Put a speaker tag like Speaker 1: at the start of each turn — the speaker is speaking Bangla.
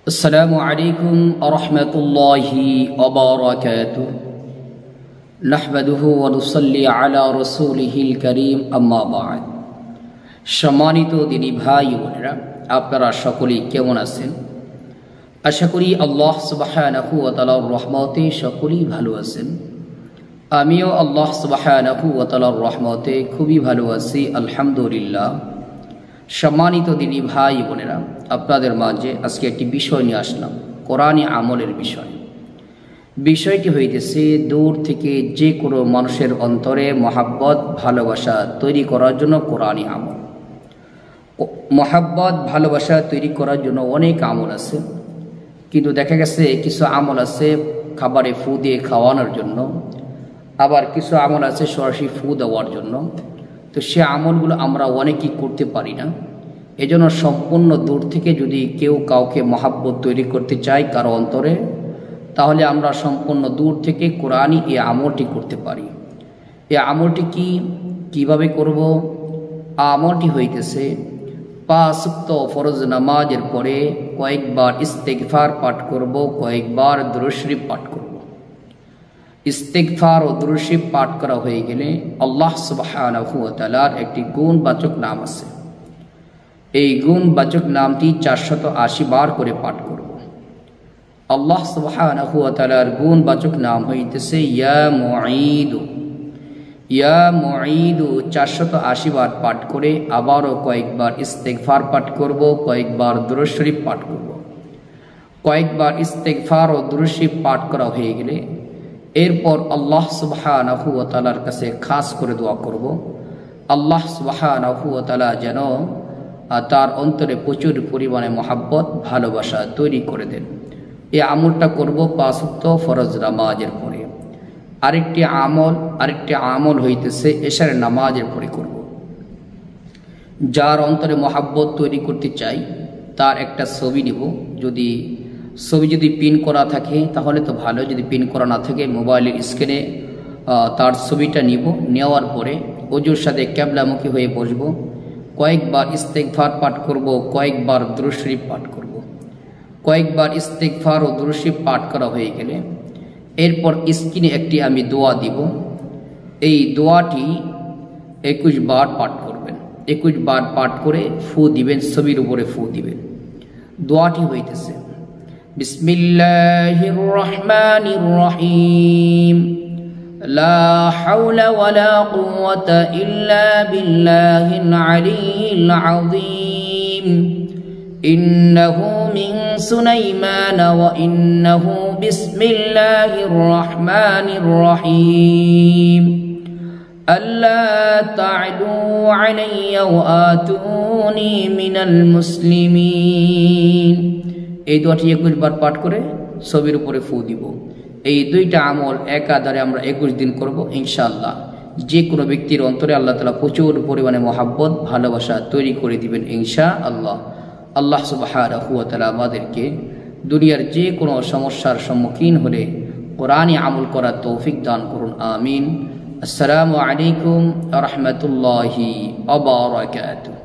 Speaker 1: السلام عليكم ورحمة الله وبركاته نحمده ونصلي على رسوله الكريم أما بعد সম্মানিত দিনী ভাই বোনেরা, আপনারা সকলেই কেমন আছেন? আশা করি আল্লাহ সুবহানাহু ওয়া তাআলার রহমতে সকলেই ভালো আছেন। আমিও আল্লাহ সুবহানাহু ওয়া তাআলার রহমতে খুবই ভালো আছি, আলহামদুলিল্লাহ। সম্মানিত দিনী ভাই বোনেরা, আপনাদের মাঝে আজকে একটি বিষয় নিয়ে আসলাম, কোরআনী আমলের বিষয়। বিষয়টি হইতেছে দূর থেকে যে কোনো মানুষের অন্তরে মহাব্বত ভালোবাসা তৈরি করার জন্য কোরআনী আমল। মহাব্বত ভালোবাসা তৈরি করার জন্য অনেক আমল আছে, কিন্তু দেখা গেছে কিছু আমল আছে খাবারে ফু দিয়ে খাওয়ানোর জন্য, আবার কিছু আমল আছে সরাসরি ফু দেওয়ার জন্য। তো সে আমলগুলো আমরা অনেকেই করতে পারি না। এজন্য সম্পূর্ণ দূর থেকে যদি কেউ কাউকে মহাব্বত তৈরি করতে চায় কারো অন্তরে, তাহলে আমরা সম্পূর্ণ দূর থেকে কোরআনী এই আমলটি করতে পারি। এই আমলটি কিভাবে করব? আমলটি হইতেছে 5 ওয়াক্ত ফরজ নামাজের পরে কয়েকবার ইস্তেগফার পাঠ করব, কয়েকবার দুরূদ শরীফ পাঠ করব। ইস্তেগফার ও দুরূদ শরীফ পাঠ করা হয়ে গেলে আল্লাহ সুবহানাহু ওয়া তাআলার একটি গুণবাচক নাম আছে। এই গুণবাচক নামটি 480 বার করে পাঠ করব। আল্লাহ সুবহানাহু ওয়া তাআলার গুণবাচক নাম হইতেছে ইয়া মুঈদু। ইয়া মুঈদু 480 বার পাঠ করে আবারও কয়েকবার ইস্তেগফার পাঠ করব, কয়েকবার দুরূদ শরীফ পাঠ করব। কয়েকবার ইস্তেগফার ও দুরূদ শরীফ পাঠ করা হয়ে গেলে এরপর আল্লাহ সুবহানাহু ওয়া তাআলার কাছে খাস করে দোয়া করব, আল্লাহ সুবহানাহু ওয়া তাআলা যেন তার অন্তরে প্রচুর পরিমাণে মহাব্বত ভালোবাসা তৈরি করে দেন। এই আমলটা করব 5 ওয়াক্ত ফরজ নামাজের পরে। আরেকটি আমল হইতেছে এশার নামাজের পরে করব। যার অন্তরে মহাব্বত তৈরি করতে চাই তার একটা ছবি নিব। যদি পিন করা থাকে তাহলে তো ভালো, যদি পিন করা না থাকে মোবাইলের স্ক্রিনে তার ছবিটা নিব। নেওয়ার পরে ওজুর সাথে কিবলামুখী হয়ে বসব, কয়েকবার ইস্তেগফার পাঠ করব, কয়েকবার দুরূদ শরীফ পাঠ করব। কয়েকবার ইস্তেগফার ও দুরূদ শরীফ পাঠ করা হয়ে গেলে এরপর স্ক্রিনে একটি আমি দোয়া দিব। এই দোয়াটি 21 বার পাঠ করবেন। 21 বার পাঠ করে ফু দিবেন, ছবির উপরে ফু দিবেন। দোয়াটি হইতেছে বিসমিল্লাহির রহমানির রহিম লা হাওলা ওয়ালা কুওয়াতা ইল্লা বিল্লাহিল আলিয়্যিল আযীম ইন্নাহু মিন সুলাইমান ওয়া ইন্নাহু বিসমিল্লাহির রহমানির রহিম আল্লা তা'লু আলাইয়া ওয়া আতুনি মিনাল মুসলিমিন। এই দোয়াটি 21 বার পাঠ করে ছবির উপরে ফু দিব। এই দুইটা আমল একাধারে আমরা 21 দিন করব ইনশাআল্লাহ। যে কোনো ব্যক্তির অন্তরে আল্লাহ তাআলা প্রচুর পরিমাণে মহাব্বত ভালোবাসা তৈরি করে দিবেন ইনশাআল্লাহ। আল্লাহ সুবহানাহু ওয়া তাআলা আমাদেরকে দুনিয়ার যে কোনো সমস্যার সম্মুখীন হলে কোরআনী আমল করার তৌফিক দান করুন, আমিন। আসসালামু আলাইকুম ওয়া রাহমাতুল্লাহি ওয়া বারাকাতুহু।